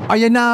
Ayan na!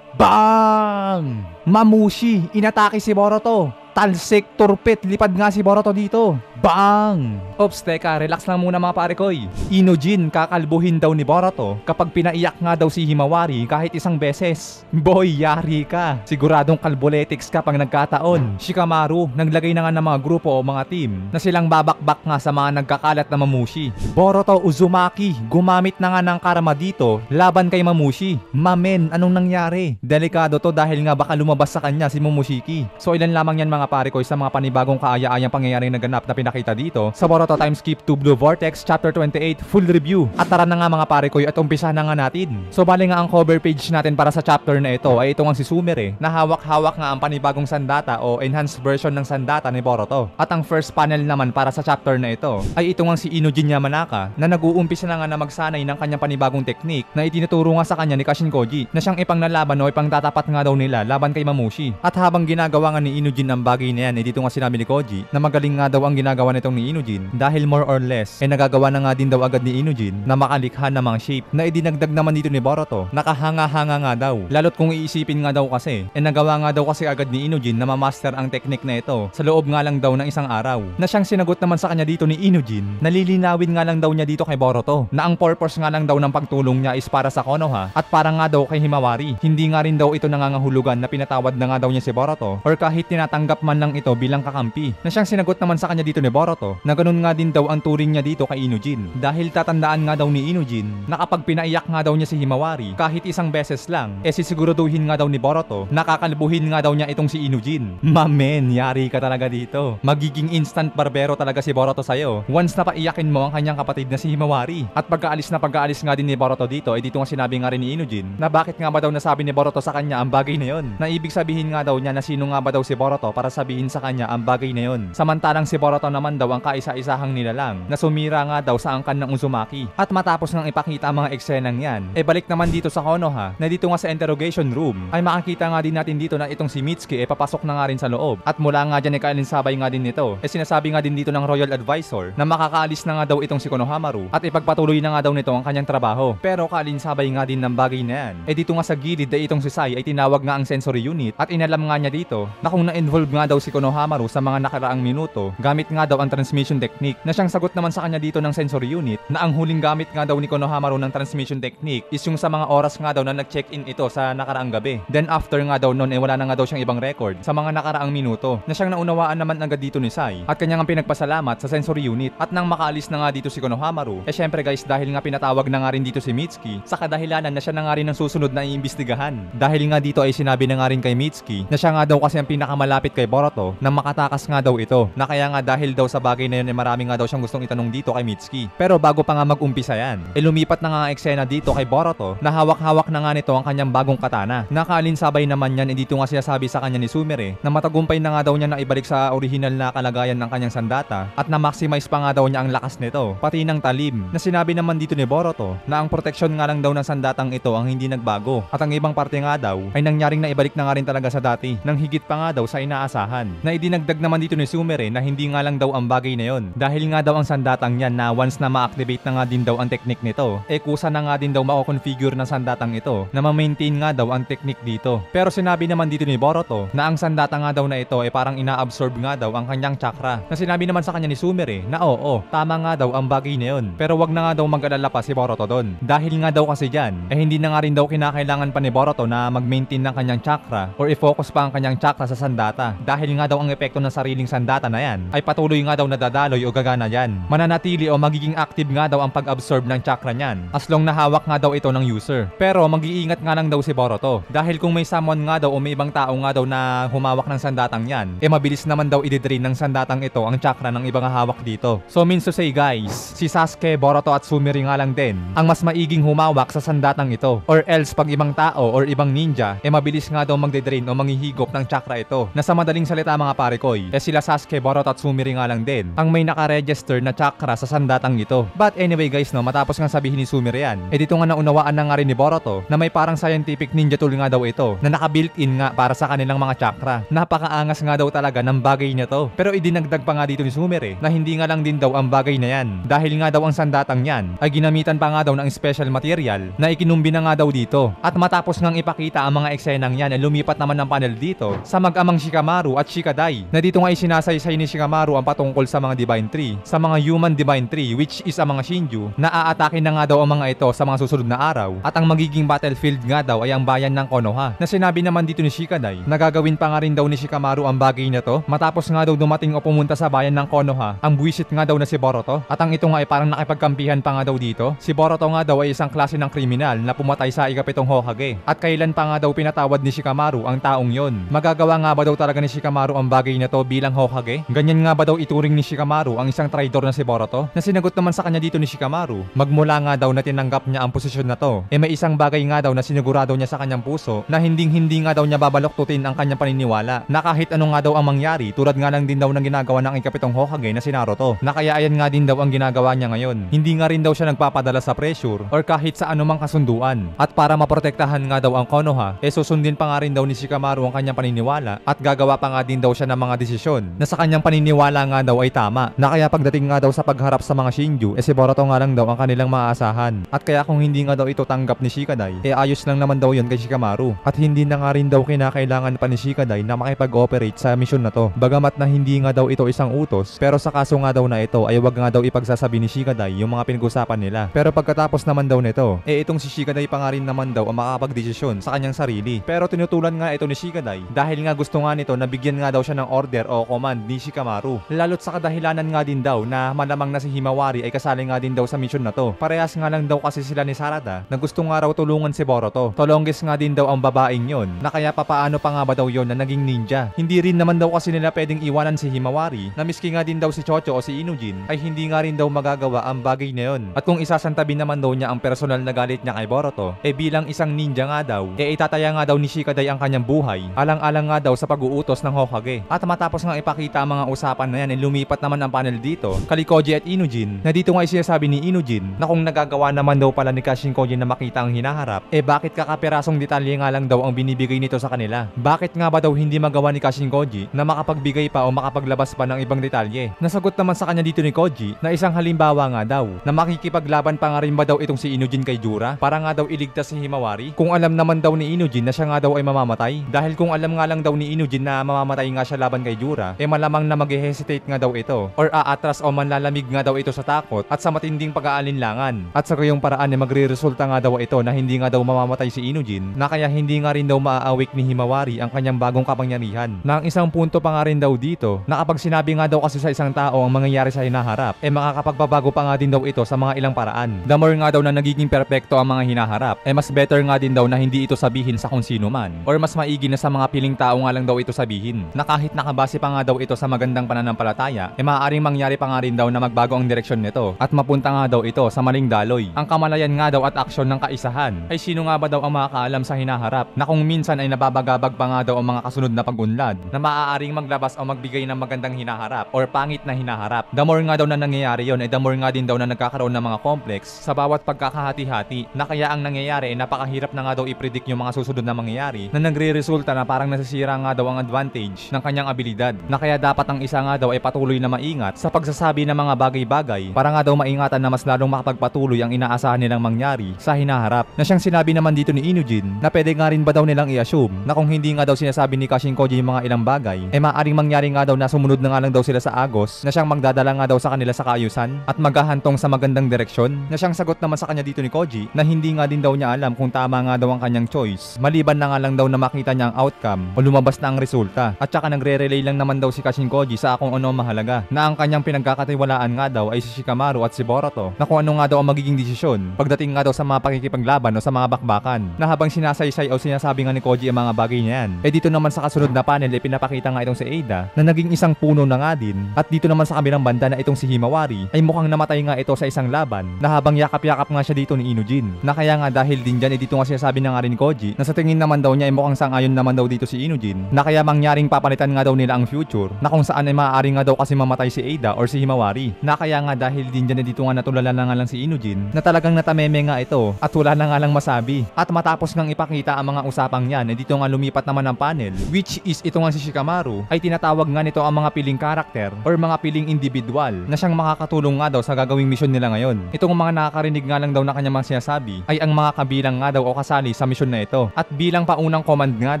Bang! Mamushi, inatake si Boruto. Talsik, turpit, lipad nga si Boruto dito. Bang! Ops, teka, relax lang muna mga pare koy. Inojin, kakalbuhin daw ni Boruto kapag pinaiyak nga daw si Himawari kahit isang beses. Boy, yari ka. Siguradong kalboletics ka pang nagkataon. Shikamaru, naglagay na nga ng mga grupo o mga team na silang babakbak nga sa mga nagkakalat na Mamushi. Boruto Uzumaki, gumamit na nga ng karma dito laban kay Mamushi. Mamen, anong nangyari? Delikado to dahil nga baka lumabas sa kanya si Momoshiki. So ilan lamang yan mga pare koy sa mga panibagong kaaya-ayang pangyayaring naganap na pinakita dito sa Boruto Time Skip to Blue Vortex Chapter 28 Full Review. At tara na nga mga pare koy at umpisa na nga natin. So bali nga ang cover page natin para sa chapter na ito ay ito nga si Sumire na hawak-hawak nga ang panibagong sandata o enhanced version ng sandata ni Boruto. At ang first panel naman para sa chapter na ito ay ito nga si Inojin Yamanaka na nag-uumpisa na nga na magsanay ng kanyang panibagong teknik na itinuturo nga sa kanya ni Kashin Koji na siyang ipanglalaban o ipangtatapat nga daw nila laban kay Mamushi. At habang ginagawa nga ni Inojin ang bagay na yan, dito nga sinabi ni Koji na magaling nga daw ang ginagawa nitong ni Inojin dahil more or less nagagawa na nga din daw agad ni Inojin na makalikha ng mga shape na idinagdag naman dito ni Boruto. Nakahanga-hanga nga daw. Lalot kung iisipin nga daw kasi nagawa nga daw kasi agad ni Inojin na ma-master ang teknik na ito sa loob nga lang daw ng isang araw. Na siyang sinagot naman sa kanya dito ni Inojin, nalilinawin nga lang daw niya dito kay Boruto na ang purpose nga lang daw ng pagtulong niya is para sa Konoha at para nga daw kay Himawari. Hindi nga rin daw ito nangangahulugan na pinatawad na nga daw niya si Boruto or kahit tinatanggap man lang ito bilang kakampi. Na siyang sinagot naman sa kanya dito ni Boruto na ganun nga din daw ang turing niya dito kay Inojin dahil tatandaan nga daw ni Inojin na kapag pinaiyak nga daw niya si Himawari kahit isang beses lang sisiguraduhin nga daw ni Boruto na kakalbuhin nga daw niya itong si Inojin. Mamen, yari ka talaga dito. Magiging instant barbero talaga si Boruto sa'yo once na paiyakin mo ang kanyang kapatid na si Himawari. At pagkaalis nga din ni Boruto dito dito nga sinabi nga rin ni Inojin na bakit nga ba daw nasabi ni Boruto sa kanya ang bagay na yon, na ibig sabihin nga daw niya na sino nga ba daw si Boruto para sabihin sa kanya ang bagay na yon. Samantalang si Boruto naman daw ang kaisa-isahang nilalang na sumira nga daw sa angkan ng Uzumaki. At matapos nang ipakita ang mga eksenang yan, balik naman dito sa Konoha na dito nga sa interrogation room ay makakita nga din natin dito na itong si Mitsuki papasok na nga rin sa loob. At mula nga dyan kaalinsabay nga din nito sinasabi nga din dito ng Royal Advisor na makakaalis na nga daw itong si Konohamaru at ipagpatuloy na nga daw nito ang kanyang trabaho. Pero kaalinsabay nga din ng bagay na yan dito nga sa gilid itong si Sai ay tinawag nga ang sensory unit at inalam nga niya dito na kung na-involve nga daw si Konohamaru sa mga nakaraang minuto gamit nga daw ang transmission technique. Na siyang sagot naman sa kanya dito ng sensory unit na ang huling gamit nga daw ni Konohamaru ng transmission technique is yung sa mga oras nga daw na nag-check-in ito sa nakaraang gabi. Then after nga daw noon wala na nga daw siyang ibang record sa mga nakaraang minuto. Na siyang naunawaan naman agad dito ni Sai at kanyang pinagpasalamat sa sensory unit. At nang makaalis na nga dito si Konohamaru syempre guys dahil nga pinatawag na nga rin dito si Mitsuki sa kadahilanan na siya na nga rin ang susunod na iimbestigahan. Dahil nga dito ay sinabi na nga rin kay Mitsuki na siya nga daw kasi ang pinakamalapit kay Boruto na makatakas nga daw ito. Na kaya nga dahil daw sa bagay na yun marami nga daw siyang gustong itanong dito kay Mitsuki. Pero bago pa nga mag-umpisa yan lumipat na nga ang eksena dito kay Boruto na hawak-hawak na nga nito ang kanyang bagong katana. Nakalinsabay naman yan dito nga sinasabi sa kanya ni Sumire na matagumpay na nga daw niya na ibalik sa original na kalagayan ng kanyang sandata at na-maximize pa nga daw niya ang lakas nito pati ng talim. Na sinabi naman dito ni Boruto na ang proteksyon nga lang daw ng sandatang ito ang hindi nagbago at ang ibang parte nga daw ay nangyaring na ibalik na nga rin talaga sa dati nang higit pa nga daw sa inaasahan. Na idinagdag naman dito ni Sumire na hindi nga lang daw ang bagay na yon dahil nga daw ang sandatang yan na once na ma-activate na nga din daw ang technique nito kusa na nga din daw mako-configure ng sandatang ito na ma-maintain nga daw ang technique dito. Pero sinabi naman dito ni Boruto na ang sandata nga daw na ito parang ina-absorb nga daw ang kanyang chakra. Na sinabi naman sa kanya ni Sumire na oo, tama nga daw ang bagay na yon pero wag na nga daw mag-alala pa si Boruto doon dahil nga daw kasi dyan hindi na nga rin daw kinakailangan pa ni Boruto na mag-maintain ng kanyang chakra or i-focus pa ang kanyang chakra sa sandata dahil nga daw ang epekto ng sariling sandata na yan ay patuloy nga daw nadadaloy o gagana yan. Mananatili o magiging active nga daw ang pag-absorb ng chakra niyan as long na hawak nga daw ito ng user. Pero mag-iingat nga lang daw si Boruto dahil kung may someone nga daw o may ibang tao nga daw na humawak ng sandatang yan mabilis naman daw i-drain ng sandatang ito ang chakra ng ibang hawak dito. So means to say guys, si Sasuke, Boruto at Sumire nga lang din ang mas maiging humawak sa sandatang ito or else pag ibang tao or ibang ninja mabilis nga daw magde-drain o manghihigop ng chakra ito na sa madaling madaling salita mga pare koy, sila Sasuke, Boruto at Sumire nga lang din ang may naka-register na chakra sa sandatang ito. But anyway guys no, matapos nga sabihin ni Sumire yan, dito nga naunawaan na nga rin ni Boruto na may parang scientific ninja tool nga daw ito na naka-built-in nga para sa kanilang mga chakra. Napakaangas nga daw talaga ng bagay na to. Pero idinagdag pa nga dito ni Sumire na hindi nga lang din daw ang bagay na yan, dahil nga daw ang sandatang yan ay ginamitan pa nga daw ng special material na ikinumbi na nga daw dito. At matapos ngang ipakita ang mga eksenang yan, lumipat naman ng panel dito sa mag-amang Shikamaru at Shikadai, na dito nga isinasaysay ni Shikamaru ang patungkol sa mga Divine Tree, sa mga Human Divine Tree which is ang mga Shinju, na aatake na nga daw ang mga ito sa mga susunod na araw, at ang magiging battlefield nga daw ay ang bayan ng Konoha, na sinabi naman dito ni Shikadai na gagawin pa nga rin daw ni Shikamaru ang bagay na to matapos nga daw dumating o pumunta sa bayan ng Konoha ang buwisit nga daw na si Boruto, at ang ito nga ay parang nakipagkampihan pa nga daw dito. Si Boruto nga daw ay isang klase ng kriminal na pumatay sa ikapitong Hokage, at kailan pa nga daw pinatawad ni Shikamaru ang taong yon. Magagawa nga ba daw talaga ni Shikamaru ang bagay na to bilang Hokage? Ganyan nga ba daw ituring ni Shikamaru ang isang traitor na si Boruto? Na sinagot naman sa kanya dito ni Shikamaru, magmula nga daw na tinanggap niya ang posisyon na to, may isang bagay nga daw na sinigurado niya sa kanyang puso na hindi nga daw niya babaloktutin ang kanyang paniniwala, na kahit ano nga daw ang mangyari, tulad nga lang din daw ng ginagawa ng ikapitong Hokage na si Naruto, na kaya ayan nga din daw ang ginagawa niya ngayon. Hindi nga rin daw siya nagpapadala sa pressure or kahit sa anumang kasunduan, at para maprotektahan nga daw ang Konoha, susundin pa nga rin daw ni Shikamaru ang kanyang paniniwala, at gagawa pa nga din daw siya ng mga desisyon na sa kanyang paniniwala nga daw ay tama, na kaya pagdating nga daw sa pagharap sa mga Shinju, si Boruto nga lang daw ang kanilang maaasahan. At kaya kung hindi nga daw ito tanggap ni Shikadai, ayos lang naman daw yun kay Shikamaru, at hindi na nga rin daw kinakailangan pa ni Shikadai na makipag-operate sa mission na to. Bagamat na hindi nga daw ito isang utos, pero sa kaso nga daw na ito ay wag nga daw ipagsasabi ni Shikadai yung mga pinag-usapan nila. Pero pagkatapos naman daw nito, itong si Shikadai pa nga rin naman daw ang makakapagdesisyon sa kanyang sarili. Pero tinutulan nga ito ni Shikadai dahil nga gusto nga nito na bigyan nga daw siya ng order o command ni Shikamaru. Lalo't sa kadahilanan nga din daw na malamang na si Himawari ay kasali nga din daw sa mission na to. Parehas nga lang daw kasi sila ni Sarada na gusto nga raw tulungan si Boruto. Tolongges nga din daw ang babaeng yon, na kaya papaano pa nga ba daw yon na naging ninja. Hindi rin naman daw kasi nila pwedeng iwanan si Himawari, na miski nga din daw si Chocho o si Inujin ay hindi nga rin daw magagawa ang bagay na yon. At kung isasantabi naman daw niya ang personal na galit niya kay Boruto, bilang isang ninja nga daw, itataya nga daw ni Shikadai ang kanyang buhay, alang-alang nga daw sa pag-uutos ng Hokage. At matapos nga ipakita ang mga usapan na yan, lumipat naman ang panel dito kay Koji at Inujin, na dito nga sinasabi ni Inujin na kung nagagawa naman daw pala ni Kashinkoji na makita ang hinaharap, bakit kakapirasong detalye nga lang daw ang binibigay nito sa kanila? Bakit nga ba daw hindi magawa ni Kashinkoji na makapagbigay pa o makapaglabas pa ng ibang detalye? Nasagot naman sa kanya dito ni Koji na isang halimbawa nga daw na makikipaglaban pa nga rin ba daw itong si Inujin kay Jura para nga daw iligtas si Himawari, kung alam naman daw ni Inujin na siya nga daw ay mamamatay. Dahil kung alam nga lang daw ni Inujin na mamamatay nga siya laban kay Jura, malamang na mag-hesitate nga daw ito or aatras o manlalamig nga daw ito sa takot at sa matinding pag-aalinlangan. At sa gayong paraan magre-resulta nga daw ito na hindi nga daw mamamatay si Inujin, na kaya hindi nga rin daw maaawik ni Himawari ang kanyang bagong kapangyarihan. Na ang isang punto pa nga rin daw dito na kapag sinabi nga daw kasi sa isang tao ang mangyayari sa hinaharap, makakapagbabago pa nga din daw ito sa mga ilang paraan. The more nga daw na nagiging perpekto ang mga hinaharap, mas better nga din daw na hindi ito sabihin sa kung sino man, or mas maigi na sa mga piling tao nga lang daw ito sabihin, na kahit nakabase pa nga daw ito sa magandang pananampalataya, maaaring mangyari pa nga rin daw na magbago ang direksyon nito at mapunta nga daw ito sa maling daloy. Ang kamalayan nga daw at aksyon ng kaisahan ay sino nga ba daw ang makakaalam sa hinaharap, na kung minsan ay nababagabag pa nga daw ang mga kasunod na pag-unlad na maaaring maglabas o magbigay ng magandang hinaharap or pangit na hinaharap. The more nga daw na nangyayari yon, the more nga din daw na nagkakaroon ng mga complex sa bawat pagkakahati-hati, na kaya ang nangyayari ay napakahirap na nga daw i-predict yung mga susunod na mangyayari, na nagre-resulta na parang nasisira nga daw ang advantage ng kanyang abilidad, na kaya dapat ang isa nga daw ay patuloy na maingat sa pagsasabi ng mga bagay-bagay para nga daw maingatan na mas lalong makapagpatuloy ang inaasahan nilang mangyari sa hinaharap. Na siyang sinabi naman dito ni Inujin na pwede nga rin ba daw nilang i-assume na kung hindi nga daw sinasabi ni Kashinkoji yung mga ilang bagay, maaaring mangyari nga daw na sumunod na nga lang daw sila sa Agos, na siyang magdadala nga daw sa kanila sa kaayusan at maghahantong sa magandang direksyon. Na siyang sagot naman sa kanya dito ni Koji na hindi nga din daw niya alam kung tama nga daw ang kanyang choice, maliban na nga lang daw na makita niya ang outcome o lumabas na ang resulta. At saka nagre-relay lang naman daw si Kashinkoji sa kung ano mahalaga, na ang kanyang pinagkakatiwalaan nga daw ay si Shikamaru at si Boruto, na kung ano nga daw ang magiging desisyon pagdating nga daw sa mga pakikipaglaban o sa mga bakbakan. Na habang sinasaysay o sinasabi nga ni Koji ang mga bagay niyan, dito naman sa kasunod na panel pinapakita nga itong si Ada na naging isang puno na nga din, at dito naman sa kabilang banda na itong si Himawari ay mukhang namatay nga ito sa isang laban, na habang yakap-yakap nga siya dito ni Inujin, na kaya nga dahil din dyan dito nga sinasabi na nga rin ni Koji na sa tingin naman daw niya ay mukhang sang-ayon naman daw dito si Inujin, na kaya mangyari mangyaring papalitan nga daw nila ang future na kung saan ay maaari nga daw kasi mamatay si Ada or si Himawari. Na kaya nga dahil din dyan dito nga natulala na nga lang si Inujin na talagang natameme nga ito at wala na nga lang masabi. At matapos ngang ipakita ang mga usapang yan ay dito nga lumipat naman ang panel, which is ito nga si Shikamaru ay tinatawag nga nito ang mga piling karakter or mga piling individual na siyang makakatulong nga daw sa gagawing misyon nila ngayon. Itong mga nakakarinig nga lang daw na kanya mga sinasabi ay ang mga kabilang nga daw o kasali sa misyon na ito. At bilang paunang command nga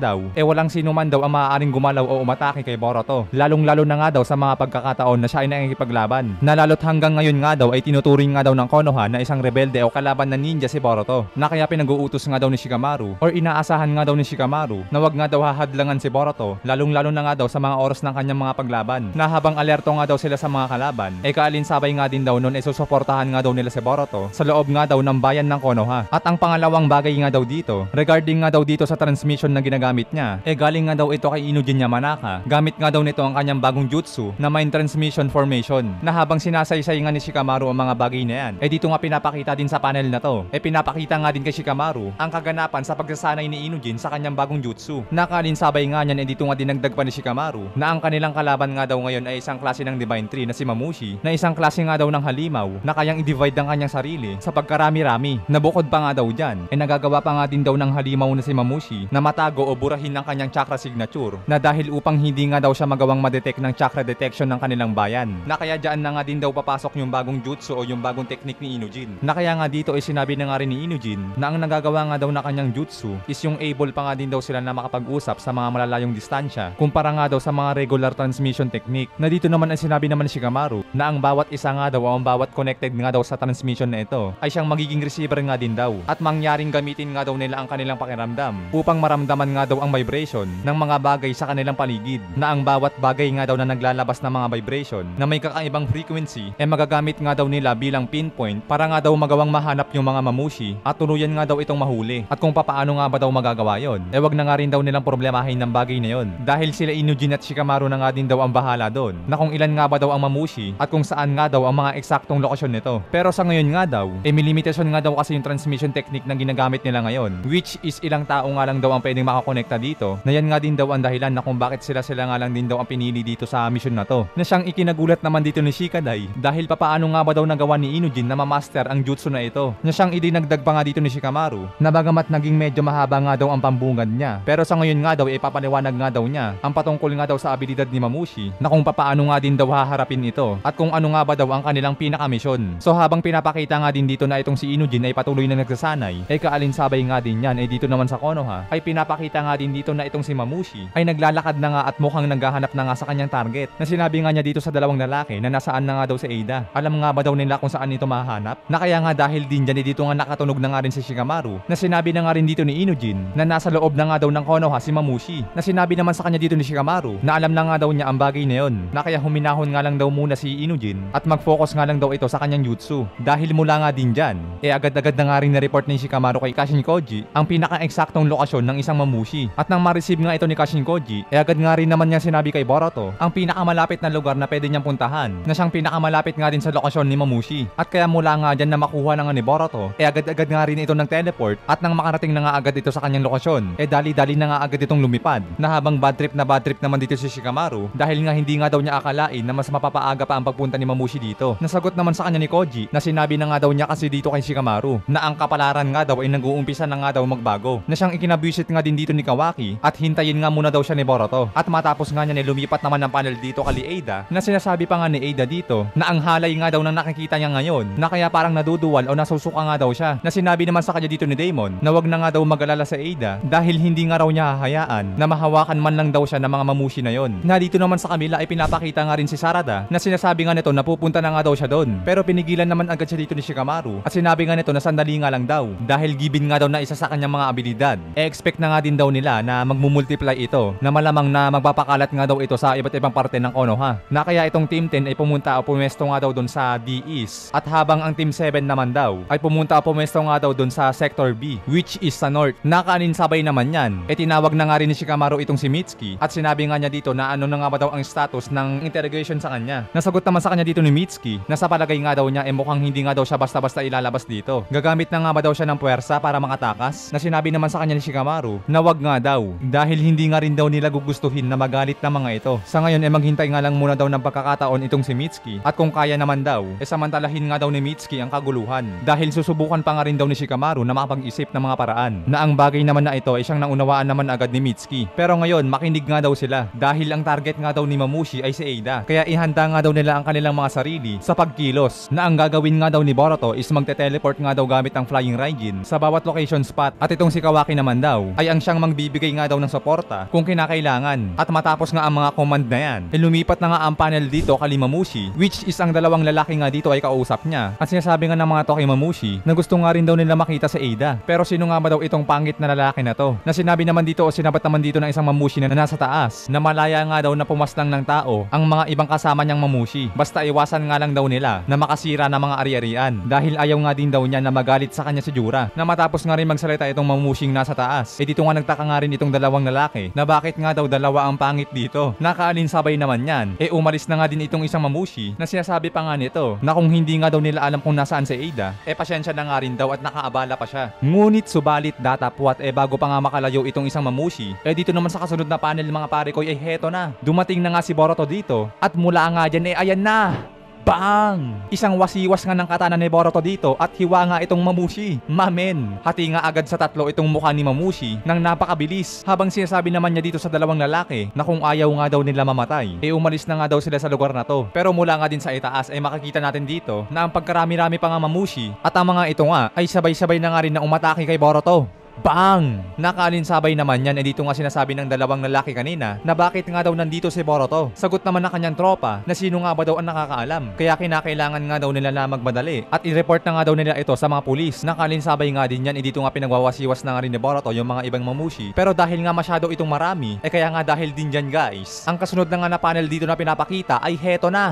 daw, walang sino man daw ang maaaring gumalaw o umatake kay Boruto. Lalong-lalo na nga daw sa mga pagkakataon na siya ay nakikipaglaban. Nalalo't hanggang ngayon nga daw ay tinuturing nga daw ng Konoha na isang rebelde o kalaban na ninja si Boruto. Na kaya pinag-uutos nga daw ni Shikamaru or inaasahan nga daw ni Shikamaru na wag nga daw hahadlangan si Boruto, lalong-lalo na nga daw sa mga oras ng kanyang mga paglaban. Na habang alerto nga daw sila sa mga kalaban, kaalinsabay nga din daw noon susuportahan nga daw nila si Boruto sa loob nga daw ng bayan ng Konoha. At ang pangalawang bagay nga daw dito, regarding nga daw dito sa transmission na ginagamit niya, galing nga daw ito kay Inujin Yamanaka. Gamit nga daw nito ang kanyang bagong jutsu na Mind Transmission Formation. Na habang sinasaysay nga ni Shikamaru ang mga bagay na yan, dito nga pinapakita din sa panel na to. Pinapakita nga din kay Shikamaru ang kaganapan sa pagsasanay ni Inujin sa kanyang bagong jutsu. Nakalinsabay nga niyan dito nga dinagdag pa ni Shikamaru na ang kanilang kalaban nga daw ngayon ay isang klase ng Divine Tree na si Mamushi, na isang klase nga daw ng halimaw na kayang i-divide ang kanyang sarili sa pagkarami-rami. Nabukod pa nga daw dyan, nagagawa pa nga din daw ng halimaw na si Mamushi na matago o burahin ng kanyang chakra signature, na dahil upang hindi nga daw siya magawang madetect ng chakra detection ng kanilang bayan. Na kaya dyan na nga din daw papasok yung bagong jutsu o yung bagong technique ni Inujin. Na kaya nga dito sinabi na nga rin ni Inujin na ang nagagawa nga daw na kanyang jutsu is yung able pa nga din daw sila na makapag-usap sa mga malalayong distansya kumpara nga daw sa mga regular transmission technique. Na dito naman ay sinabi naman ni Shikamaru na ang bawat isa nga daw o ang bawat connected nga daw sa transmission na ito ay siyang magiging receiver nga din daw at mangyaring gamitin nga daw nila ang kanilang pakiramdam upang maramdaman nga daw ang vibration ng mga bagay sa kanilang paligid, na ang bawat bagay nga daw na naglalabas ng mga vibration na may kakaibang frequency magagamit nga daw nila bilang pinpoint para nga daw magawang mahanap yung mga Mamushi at tuluyan nga daw itong mahuli. At kung papaano nga ba daw magagawa yon, wag na nga rin daw nilang problemahin ng bagay na yon dahil sila Inujin at Shikamaru na nga din daw ang bahala doon na kung ilan nga ba daw ang Mamushi at kung saan nga daw ang mga eksaktong lokasyon nito. Pero sa ngayon nga daw, may limitasyon nga daw kasi yung transmission technique na ginagamit nila ngayon, which is ilang tao nga lang daw ang pwedeng makakonekta dito, na yan nga din daw ang dahilan na kung bakit sila nga lang din daw ang pinili dito sa mission na to. Na siyang ikinagulat naman dito ni Shikadai dahil papaano nga ba daw nagawa ni Inujin na ma-master ang jutsu na ito. Na siyang idinagdag pa nga dito ni Shikamaru na bagamat naging medyo mahaba nga daw ang pambungad niya, pero sa ngayon nga daw ipapaliwanag nga daw niya ang patungkol nga daw sa abilidad ni Mamushi na kung papaano nga din daw haharapin ito at kung ano nga ba daw ang kanilang pinakamisyon. So habang pinapakita nga din dito na itong si Inujin ay patuloy na nagsasanay, kaalinsabay nga din yan dito naman sa Konoha ay pinapakita nga din dito na itong si Mamushi ay naglalakad na nga at mukhang naghahanap na nga sa kanyang target. Na sinabi nga niya dito sa dalawang lalaki na nasaan na nga daw si Ada. Alam nga ba daw nila kung saan ito mahahanap? Na kaya nga dahil din dyan dito nga nakatunog na nga rin si Shikamaru na sinabi na nga rin dito ni Inujin na nasa loob na nga daw ng Konoha si Mamushi. Na sinabi naman sa kanya dito ni Shikamaru na alam na nga daw niya ang bagay na yon, na kaya huminahon nga lang daw muna si Inujin at mag-focus nga lang daw ito sa kanyang jutsu. Dahil mula nga din dyan, agad-agad na nga rin na-report ni Shikamaru kay Kashinkoji ang pinaka-eksaktong lokasyon ng isang Mamushi. At nang ma-receive nga ito ni Kashinkoji, agad nga rin naman niya sinabi kay Boruto ang pinakamalapit na lugar na pwede niyang puntahan, na siyang pinakamalapit nga din sa lokasyon ni Mamushi. At kaya mula nga dyan na makuha na nga ni Boruto, agad-agad nga rin ito ng teleport at nang makarating na nga agad ito sa kanyang lokasyon, dali-dali na nga agad itong lumipad. Na habang bad trip naman dito si Shikamaru dahil nga hindi nga daw niya akalain na mas mapapaaga pa ang pagpunta ni Mamushi dito. Nasagot naman sa kanya ni Koji na sinabi na nga daw niya kasi dito kay Shikamaru na ang kapalaran nga daw ay nag-uumpisa na nga daw magbago, na siyang ikinabusit nga din dito ni Kawaki at hintayin nga muna daw siya ni Boruto. At matapos nga niya lumipat naman ng panel dito kay Ada, na sinasabi pa nga ni Ada dito na ang halay nga daw nang nakikita niya ngayon, na kaya parang naduduwal o nasusuka nga daw siya. Na sinabi naman sa kanya dito ni Daemon na wag na nga daw mag-alala sa Ada dahil hindi nga raw niya hahayaan na mahawakan man lang daw siya ng mga Mamushi na yon. Na dito naman sa kamila ay pinapakita nga rin si Sarada na sinasabi nga nito na pupunta na nga daw siya doon, pero pinigilan naman agad siya dito ni Shikamaru at sinabi nga nito na sandali nga lang daw dahil given nga daw na isa sa kanyang mga abilidad. Expect na nga din daw nila na magmumultiply ito, na malamang na magpapakalat nga daw ito sa iba't ibang parte ng Konoha. Na kaya itong Team 10 ay pumunta o pumesto nga daw doon sa D-East, at habang ang Team 7 naman daw ay pumunta o pumesto nga daw doon sa Sector B, which is sa North. Nakaaninsabay naman yan, tinawag na nga rin ni Shikamaru itong si Mitsuki at sinabi nga niya dito na ano na nga ba daw ang status ng interrogation sa kanya. Nasagot naman sa kanya dito ni Mitsuki na sa palagay nga daw niya mukhang hindi nga daw siya basta-basta ilalabas dito. Gagamit na nga ba daw siya ng puwersa para makatakas? Na sinabi naman sa kanya ni Shikamaru na wag nga daw dahil hindi nga rin daw nila gugustuhin na magalit na mga ito. Sa ngayon maghintay nga lang muna daw ng pagkakataon itong si Mitsuki at kung kaya naman daw, samantalahin nga daw ni Mitsuki ang kaguluhan dahil susubukan pa nga rin daw ni Shikamaru na makapag-isip ng mga paraan na ang bagay naman na ito ay siyang naunawaan naman agad ni Mitsuki. Pero ngayon makinig nga daw sila dahil ang target nga daw ni Mamushi ay si Ada, kaya ihanda nga daw nila ang kanilang mga sarili sa pagkilos na ang gagawin nga daw ni Boruto is magte-teleport nga daw gamit ang Flying Raijin sa bawat location spot at itong si Kawaki naman daw ay ang siyang magbibigay nga daw ng suporta kung kinakailangan. At matapos nga ang mga command na yan, lumipat na nga ang panel dito kay Mamushi, which is ang dalawang lalaki nga dito ay kausap niya at sinasabi nga ng mga to kay Mamushi na gusto nga rin daw nila makita si Ada. Pero sino nga ba daw itong pangit na lalaki na to na sinabi naman dito o sinabat naman dito ng isang Mamushi na nasa taas na malaya nga daw na pumaslang ng tao ang mga ibang kasama niyang Mamushi, basta iwasan nga lang daw nila na makasira ng mga ari-arian dahil ayaw nga din daw niya na magalit sa kanya si Jura. Na matapos nga rin magsalita itong Mamushing nasa taas, dito nga nagtaka nga rin itong dalawang lalaki na bakit nga daw dalawa ang pangit dito. Nakaaalinsabay naman yan, umalis na nga din itong isang Mamushi na sinasabi pa nga nito na kung hindi nga daw nila alam kung nasaan si Ada, pasensya na nga rin daw at nakaabala pa siya. Ngunit subalit datapwat bago pa nga makalayo itong isang Mamushi, dito naman sa kasunod na panel mga pare ko heto na. Dumating na nga si Boruto dito at mula nga dyan ayan na! Bang! Isang wasiwas nga ng katana ni Boruto dito at hiwa nga itong Mamushi. Mamen! Hati nga agad sa tatlo itong mukha ni Mamushi nang napakabilis habang sinasabi naman niya dito sa dalawang lalaki na kung ayaw nga daw nila mamatay, umalis na nga daw sila sa lugar na to. Pero mula nga din sa itaas makikita natin dito na ang pagkarami-rami pa nga Mamushi at ang mga ito nga ay sabay-sabay na nga rin na umatake kay Boruto. Bang! Nakaalinsabay naman yan dito nga sinasabi ng dalawang lalaki kanina na bakit nga daw nandito si Boruto. Sagot naman na kanyang tropa na sino nga ba daw ang nakakaalam. Kaya kinakailangan nga daw nila na magmadali at i-report na nga daw nila ito sa mga pulis. Nakaalinsabay nga din yan dito nga pinagwawasiwas na nga rin ni Boruto yung mga ibang Mamushi. Pero dahil nga masyado itong marami, kaya nga dahil din dyan guys, ang kasunod na nga na panel dito na pinapakita ay heto na.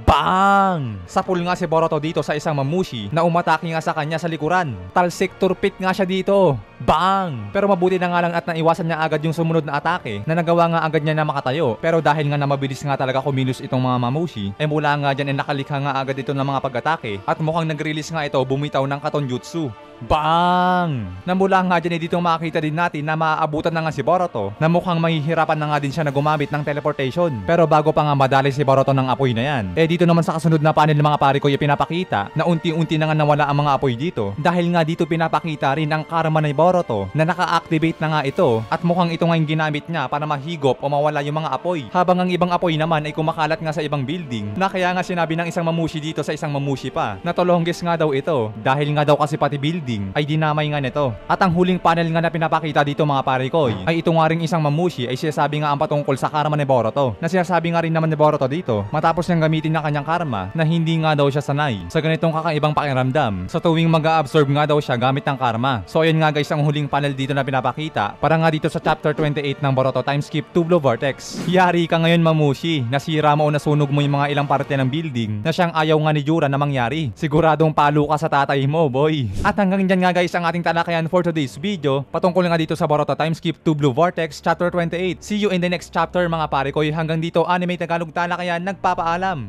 Bang! Sapul nga si Boruto dito sa isang Mamushi na umatake nga sa kanya sa likuran. Talsik turpit nga siya dito. Bang! Pero mabuti na nga lang at naiwasan niya agad yung sumunod na atake na nagawa nga agad niya na makatayo. Pero dahil nga na mabilis nga talaga kumilos itong mga Mamushi, mula nga dyan nakalikha nga agad ito ng mga pag-atake at mukhang nag-release nga ito bumitaw ng katonjutsu. Bang! Namula nga dyan dito makakita din natin na maaabutan na nga si Boruto na mukhang mahihirapan na nga din siya na gumamit ng teleportation. Pero bago pa nga madali si Boruto ng apoy na yan, dito naman sa kasunod na panel mga pare ko pinapakita na unti-unti na nga nawala ang mga apoy dito dahil nga dito pinapakita rin ang karma ni Boruto na naka-activate na nga ito at mukhang ito nga yung ginamit niya para mahigop o mawala yung mga apoy habang ang ibang apoy naman ay kumakalat nga sa ibang building na kaya nga sinabi ng isang Mamushi dito sa isang Mamushi pa na tolongges nga daw ito dahil nga daw kasi pati building ay dinamay nga nito. At ang huling panel nga na pinapakita dito mga pare ko ay ito nga rin isang Mamushi ay sinasabi nga ang patungkol sa karma ni Boruto na sinasabi nga rin naman ni Boruto dito matapos niyang gamitin ng kanyang karma na hindi nga daw siya sanay sa ganitong kakaibang pakiramdam sa tuwing mag-a-absorb nga daw siya gamit ng karma. So ayun nga guys ang huling panel dito na pinapakita para nga dito sa chapter 28 ng Boruto Time Skip to Blue Vortex. Yari ka ngayon Mamushi, nasira mo o nasunog mo yung mga ilang parte ng building na siyang ayaw nga ni Jura na mangyari. Siguradong palo ka sa tatay mo boy. At hanggang dyan nga guys ang ating talakayan for today's video patungkol nga dito sa Boruto Time Skip to Blue Vortex chapter 28. See you in the next chapter mga pare ko. Hanggang dito Anime Tagalog Talakayan nagpapaalam.